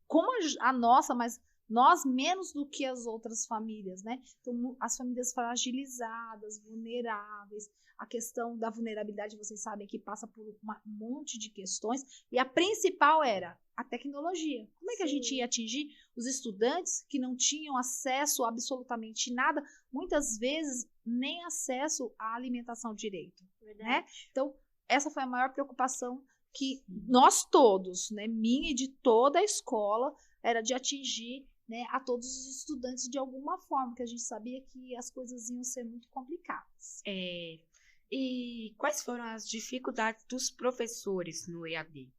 Como a nossa, mas nós menos do que as outras famílias, né? Então, as famílias fragilizadas, vulneráveis, a questão da vulnerabilidade, vocês sabem que passa por um monte de questões, e a principal era a tecnologia. Como é que a gente ia atingir os estudantes que não tinham acesso a absolutamente nada, muitas vezes nem acesso à alimentação direito, né? Então, essa foi a maior preocupação que nós todos, né, minha e de toda a escola, era de atingir, né, a todos os estudantes de alguma forma, porque a gente sabia que as coisas iam ser muito complicadas. E quais foram as dificuldades dos professores no EAD?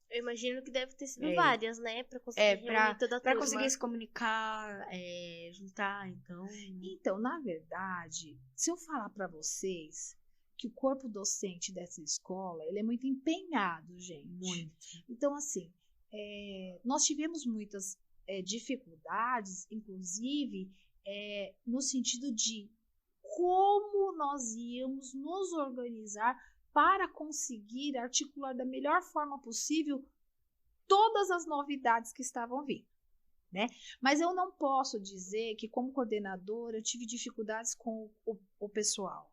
Eu imagino que deve ter sido várias, né? Para conseguir reunir toda a turma. Para conseguir se comunicar, juntar, então... Então, na verdade, se eu falar para vocês que o corpo docente dessa escola, ele é muito empenhado, gente. Muito. Então, assim, nós tivemos muitas dificuldades, inclusive no sentido de como nós íamos nos organizar para conseguir articular da melhor forma possível todas as novidades que estavam vindo, né? Mas eu não posso dizer que, como coordenadora, eu tive dificuldades com o pessoal.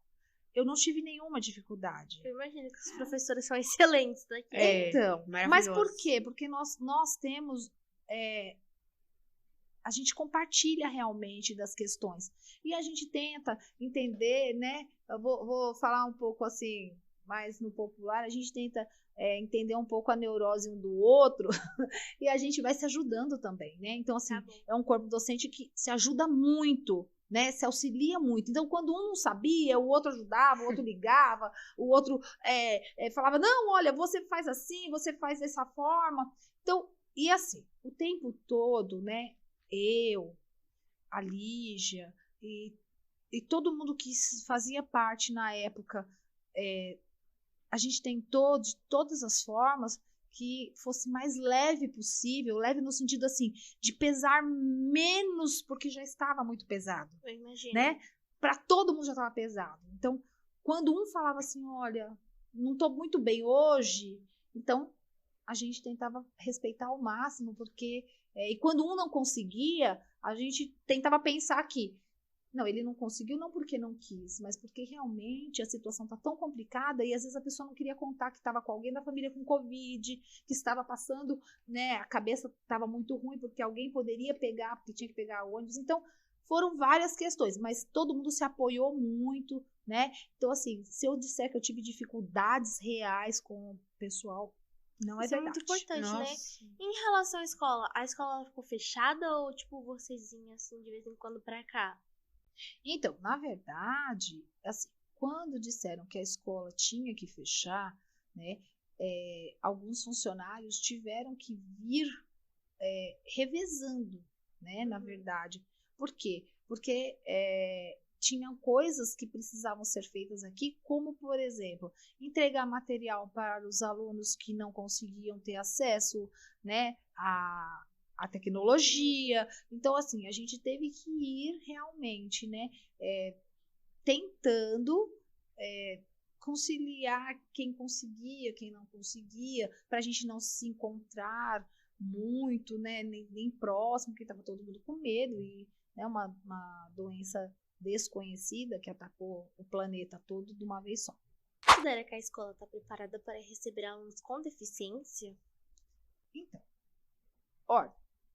Eu não tive nenhuma dificuldade. Eu imagino que os professores são excelentes daqui. Então, mas por quê? Porque nós temos... a gente compartilha realmente das questões. E a gente tenta entender, né? Eu vou falar um pouco assim, mais no popular, a gente tenta entender um pouco a neurose um do outro e a gente vai se ajudando também, né? Então, assim, é um corpo docente que se ajuda muito, né? Se auxilia muito. Então, quando um não sabia, o outro ajudava, o outro ligava, o outro falava, não, olha, você faz assim, você faz dessa forma. Então, e assim, o tempo todo, né? Eu, a Lígia e todo mundo que fazia parte na época, a gente tentou de todas as formas que fosse mais leve possível, leve no sentido assim, de pesar menos, porque já estava muito pesado. Eu imagino. Né? Para todo mundo já estava pesado. Então, quando um falava assim, olha, não estou muito bem hoje, então a gente tentava respeitar ao máximo, porque e quando um não conseguia, a gente tentava pensar que não, ele não conseguiu não porque não quis, mas porque realmente a situação está tão complicada e às vezes a pessoa não queria contar que estava com alguém da família com Covid, que estava passando, né, a cabeça estava muito ruim porque alguém poderia pegar, porque tinha que pegar ônibus. Então, foram várias questões, mas todo mundo se apoiou muito, né? Então, assim, se eu disser que eu tive dificuldades reais com o pessoal, não é Isso é verdade. muito importante, né? Nossa. Em relação à escola, a escola ficou fechada ou, tipo, vocês vinham, assim, de vez em quando pra cá? Então, na verdade, assim, quando disseram que a escola tinha que fechar, né, alguns funcionários tiveram que vir revezando, né, na verdade. Por quê? Porque tinham coisas que precisavam ser feitas aqui, como, por exemplo, entregar material para os alunos que não conseguiam ter acesso, né, a tecnologia. Então, assim, a gente teve que ir realmente, né, tentando conciliar quem conseguia, quem não conseguia, para a gente não se encontrar muito, né, nem próximo, porque estava todo mundo com medo e né, uma doença desconhecida que atacou o planeta todo de uma vez só. Considera que a escola está preparada para receber alunos com deficiência? Então, olha,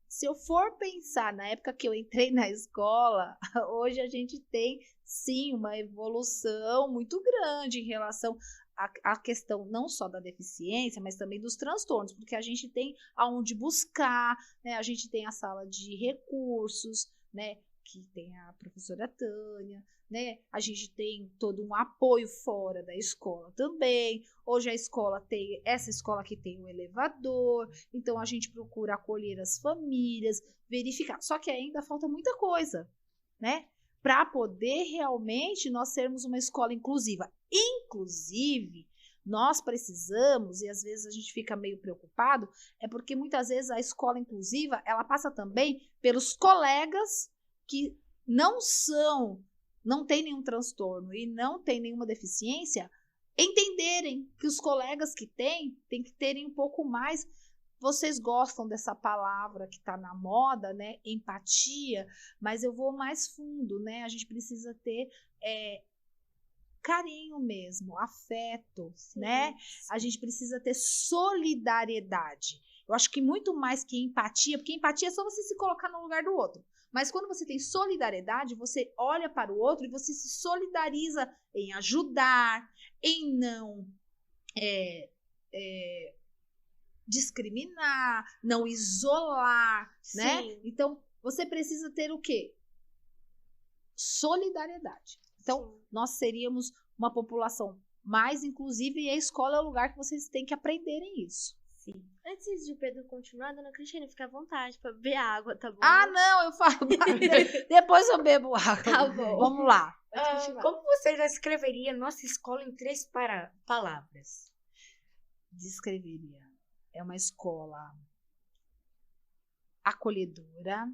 se eu for pensar na época que eu entrei na escola, hoje a gente tem, sim, uma evolução muito grande em relação à questão não só da deficiência, mas também dos transtornos, porque a gente tem aonde buscar, né? A gente tem a sala de recursos, né? Que tem a professora Tânia, né? A gente tem todo um apoio fora da escola também. Hoje a escola tem, essa escola aqui tem um elevador, então a gente procura acolher as famílias, verificar. Só que ainda falta muita coisa, né? Para poder realmente nós sermos uma escola inclusiva. Inclusive, nós precisamos, e às vezes a gente fica meio preocupado, é porque muitas vezes a escola inclusiva, ela passa também pelos colegas que não tem nenhum transtorno e não tem nenhuma deficiência, entenderem que os colegas que têm que terem um pouco mais. Vocês gostam dessa palavra que está na moda, né? Empatia, mas eu vou mais fundo, né? A gente precisa ter carinho mesmo, afeto, sim, né? Sim. A gente precisa ter solidariedade. Eu acho que muito mais que empatia, porque empatia é só você se colocar no lugar do outro. Mas quando você tem solidariedade, você olha para o outro e você se solidariza em ajudar, em não discriminar, não isolar, sim, né? Então, você precisa ter o quê? Solidariedade. Então, sim, nós seríamos uma população mais inclusiva e a escola é o lugar que vocês têm que aprenderem isso. Sim. Antes de o Pedro continuar, dona Cristiane, fica à vontade para beber água, tá bom? Ah, não, eu falo. Depois eu bebo água. Tá bom. Vamos lá. Como você descreveria nossa escola em 3 palavras? Descreveria. É uma escola acolhedora,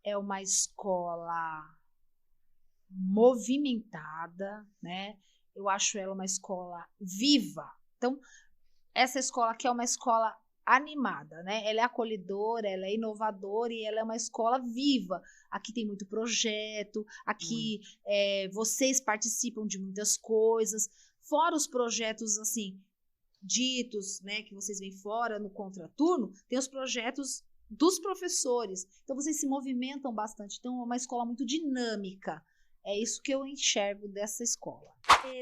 é uma escola movimentada, né? Eu acho ela uma escola viva. Então, essa escola aqui é uma escola animada, né? Ela é acolhedora, ela é inovadora e ela é uma escola viva. Aqui tem muito projeto, aqui vocês participam de muitas coisas, fora os projetos, assim, ditos, né, que vocês veem fora no contraturno, tem os projetos dos professores. Então, vocês se movimentam bastante. Então, é uma escola muito dinâmica. É isso que eu enxergo dessa escola.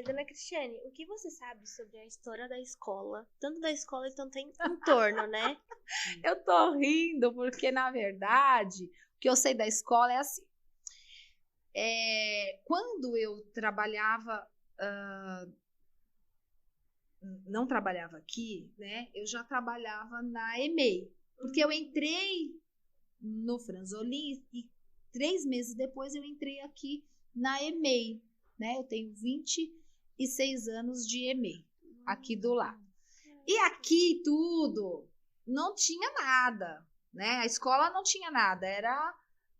Dona Cristiane, o que você sabe sobre a história da escola? Tanto da escola e tanto em torno, né? Eu tô rindo porque, na verdade, o que eu sei da escola é assim. Quando eu trabalhava, não trabalhava aqui, né? Eu já trabalhava na EMEI. Porque eu entrei no Franzolin e 3 meses depois eu entrei aqui na EMEI, né? Eu tenho 26 anos de EMEI aqui do lado. E aqui tudo não tinha nada, né? A escola não tinha nada, era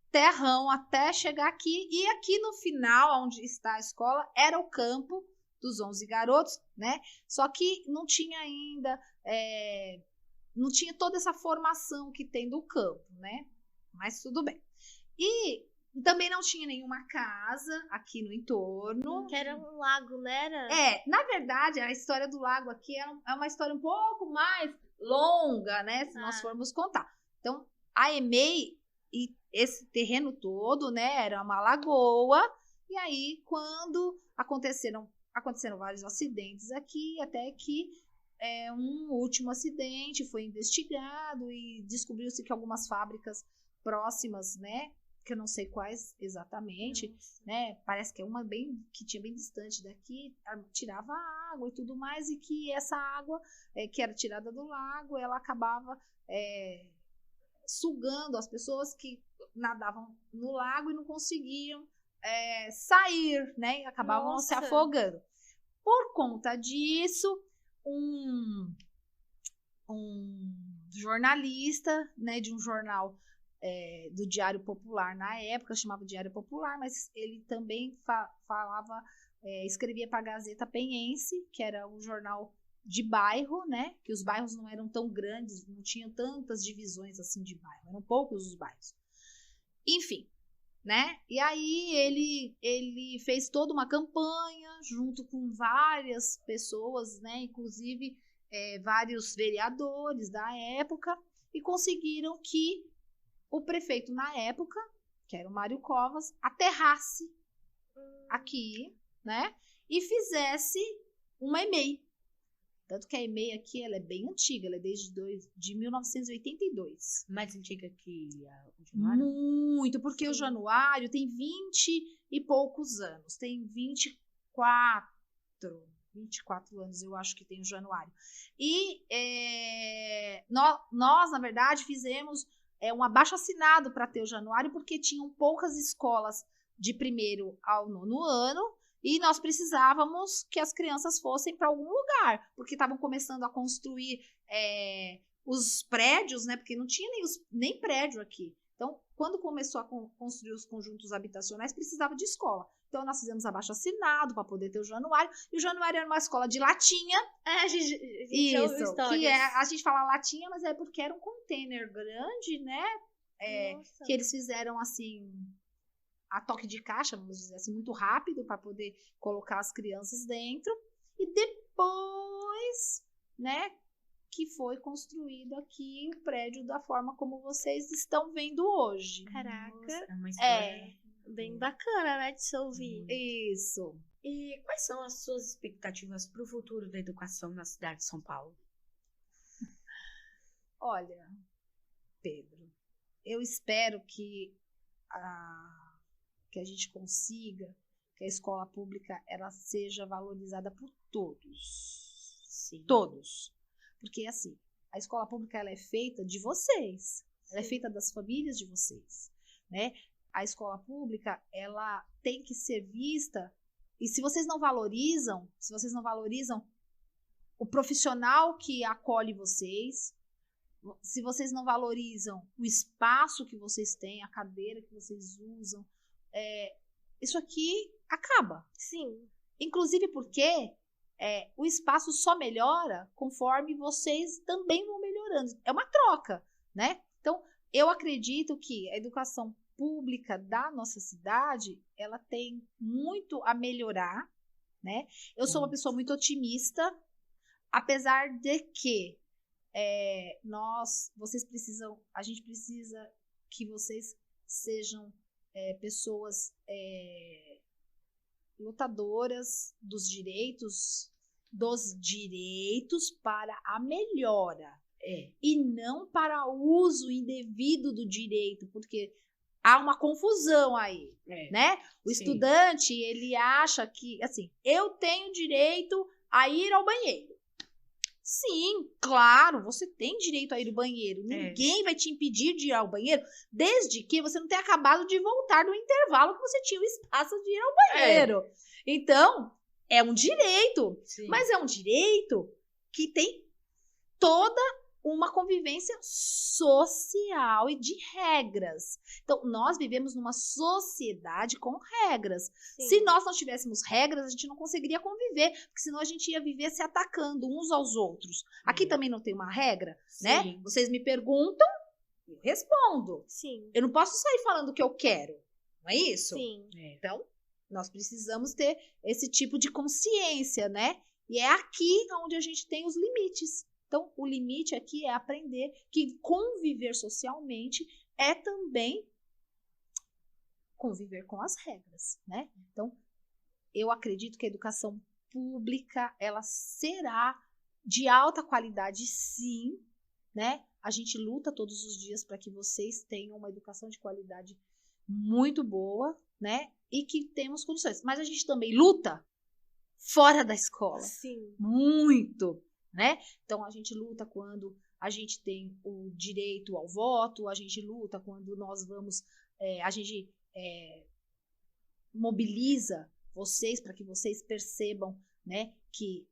terrão até chegar aqui. E aqui no final, onde está a escola, era o campo dos 11 garotos, né? Só que não tinha ainda não tinha toda essa formação que tem do campo, né? Mas tudo bem. E também não tinha nenhuma casa aqui no entorno. Que era um lago, né? Na verdade, a história do lago aqui é uma história um pouco mais longa, né? Se nós formos contar. Então, a EMEI e esse terreno todo, né? Era uma lagoa. E aí, quando aconteceram vários acidentes aqui, até que um último acidente foi investigado e descobriu-se que algumas fábricas próximas, né? Que eu não sei quais exatamente, né? Parece que é uma que tinha bem distante daqui, tirava água e tudo mais, e que essa água que era tirada do lago, ela acabava sugando as pessoas que nadavam no lago e não conseguiam sair, né? E acabavam se afogando. Por conta disso, um jornalista, né, de um jornal do Diário Popular na época, chamava Diário Popular, mas ele também escrevia para a Gazeta Penhense, que era um jornal de bairro, né, que os bairros não eram tão grandes, não tinham tantas divisões assim de bairro, eram poucos os bairros. Enfim, né, e aí ele fez toda uma campanha junto com várias pessoas, né, inclusive vários vereadores da época, e conseguiram que o prefeito na época, que era o Mário Covas, aterrasse aqui, né? E fizesse uma EMEI. Tanto que a EMEI aqui, ela é bem antiga, ela é de 1982. Mais antiga que o Januário? Muito, porque o Januário tem 20 e poucos anos. Tem 24 anos, eu acho que tem o Januário. E nós, na verdade, fizemos um abaixo-assinado para ter o Januário, porque tinham poucas escolas de 1º ao 9º ano, e nós precisávamos que as crianças fossem para algum lugar, porque estavam começando a construir os prédios, né? Porque não tinha nem prédio aqui. Então, quando começou a construir os conjuntos habitacionais, precisava de escola. Então, nós fizemos abaixo-assinado para poder ter o Januário. E o Januário era uma escola de latinha. A gente isso, que a gente fala latinha, mas é porque era um container grande, né? Que eles fizeram assim, a toque de caixa, vamos dizer assim, muito rápido para poder colocar as crianças dentro. E depois, né, que foi construído aqui o prédio da forma como vocês estão vendo hoje. Caraca. Nossa, é uma história bem bacana, né, de se ouvir. Isso. E quais são as suas expectativas para o futuro da educação na cidade de São Paulo? Olha, Pedro, eu espero que a gente consiga que a escola pública ela seja valorizada por todos. Sim. Todos. Porque, assim, a escola pública ela é feita de vocês. Ela é feita das famílias de vocês, né? A escola pública, ela tem que ser vista. E se vocês não valorizam o profissional que acolhe vocês, se vocês não valorizam o espaço que vocês têm, a cadeira que vocês usam, isso aqui acaba. Sim. Inclusive porque o espaço só melhora conforme vocês também vão melhorando. É uma troca, né? Então, eu acredito que a educação pública da nossa cidade, ela tem muito a melhorar, né? Eu sou uma pessoa muito otimista, apesar de que a gente precisa que vocês sejam pessoas lutadoras dos direitos para a melhora e não para o uso indevido do direito, porque há uma confusão aí, né? O estudante, ele acha que, assim, eu tenho direito a ir ao banheiro. Sim, claro, você tem direito a ir ao banheiro. Ninguém vai te impedir de ir ao banheiro, desde que você não tenha acabado de voltar do intervalo que você tinha o espaço de ir ao banheiro. Então, é um direito, mas é um direito que tem toda uma convivência social e de regras. Então, nós vivemos numa sociedade com regras. Sim. Se nós não tivéssemos regras, a gente não conseguiria conviver, porque senão a gente ia viver se atacando uns aos outros. Aqui também não tem uma regra, né? Sim. Vocês me perguntam, eu respondo. Sim. Eu não posso sair falando o que eu quero, não é isso? Sim. Então, nós precisamos ter esse tipo de consciência, né? E é aqui onde a gente tem os limites. Então, o limite aqui é aprender que conviver socialmente é também conviver com as regras, né? Então, eu acredito que a educação pública, ela será de alta qualidade, sim, né? A gente luta todos os dias para que vocês tenham uma educação de qualidade muito boa, né? E que temos condições. Mas a gente também luta fora da escola. Sim. Muito, né? Então, a gente luta quando a gente tem o direito ao voto, a gente luta quando nós vamos, a gente mobiliza vocês para que vocês percebam, né, que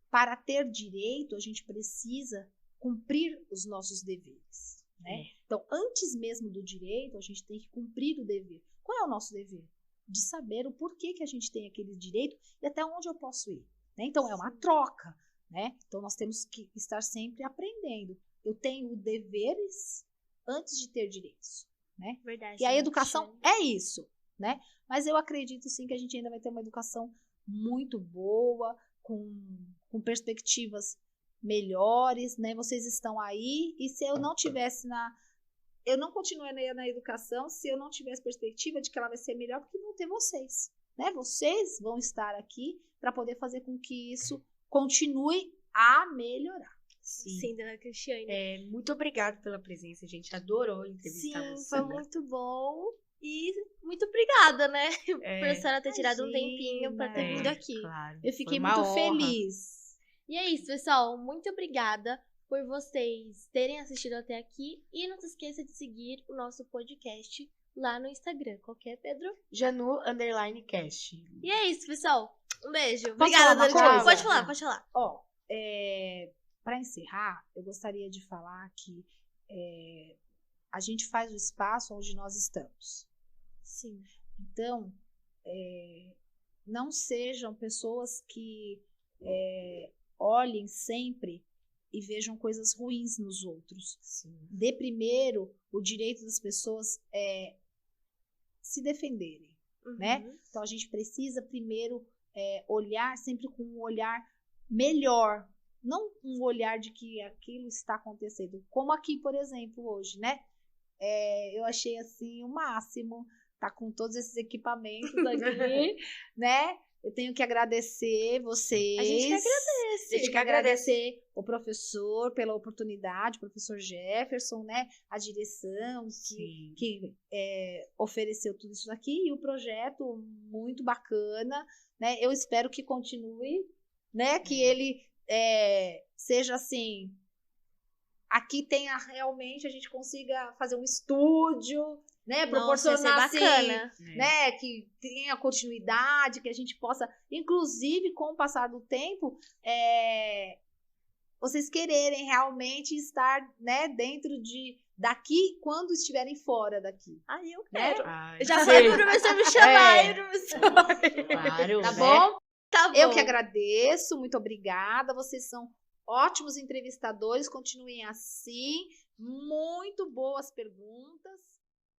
para ter direito a gente precisa cumprir os nossos deveres, né? Então, antes mesmo do direito, a gente tem que cumprir o dever. Qual é o nosso dever? De saber o porquê que a gente tem aquele direito e até onde eu posso ir, né? Então, é uma troca, né? Então, nós temos que estar sempre aprendendo. Eu tenho deveres antes de ter direitos, né? Verdade. E a educação é isso, né? Mas eu acredito, sim, que a gente ainda vai ter uma educação muito boa, com perspectivas melhores, né? Vocês estão aí, e se eu não tivesse eu não continuaria na educação se eu não tivesse perspectiva de que ela vai ser melhor, porque vão ter vocês, né? Vocês vão estar aqui para poder fazer com que isso continue a melhorar. Sim, dona Cristiane. Muito obrigada pela presença, a gente adorou entrevistar Sim, você. foi muito bom. E muito obrigada, né? Por a senhora ter tirado um imagina, tempinho para ter vindo aqui. Claro, Eu fiquei foi uma muito honra. feliz. E é isso, pessoal. Muito obrigada por vocês terem assistido até aqui. E não se esqueça de seguir o nosso podcast lá no Instagram. Qual que é, Pedro? Janu_cast. E é isso, pessoal. Um beijo. Posso Obrigada, falar uma dona Cristiane. coisa? Pode falar, pode falar. Ó, para encerrar, eu gostaria de falar que a gente faz o espaço onde nós estamos. Sim. Então, não sejam pessoas que olhem sempre e vejam coisas ruins nos outros. Sim. Dê primeiro o direito das pessoas se defenderem, né? Então, a gente precisa primeiro olhar sempre com um olhar melhor, não um olhar de que aquilo está acontecendo. Como aqui, por exemplo, hoje, né? Eu achei assim o máximo, tá com todos esses equipamentos aqui, né? Eu tenho que agradecer vocês. A gente que agradece. A gente quer agradecer o professor pela oportunidade, o professor Jefferson, né? A direção que ofereceu tudo isso aqui, e o projeto muito bacana, né? Eu espero que continue, né? Que ele seja assim, aqui tenha realmente, a gente consiga fazer um estúdio, né? Proporcionar assim, bacana. né? Que tenha continuidade, que a gente possa, inclusive com o passar do tempo, vocês quererem realmente estar, né, dentro daqui quando estiverem fora daqui. Ai, eu Né? quero. Ai, Eu já sim. falei pro professor me chamar, e professor. Claro, Tá né? bom? Tá bom. Eu que agradeço, muito obrigada. Vocês são ótimos entrevistadores, continuem assim. Muito boas perguntas.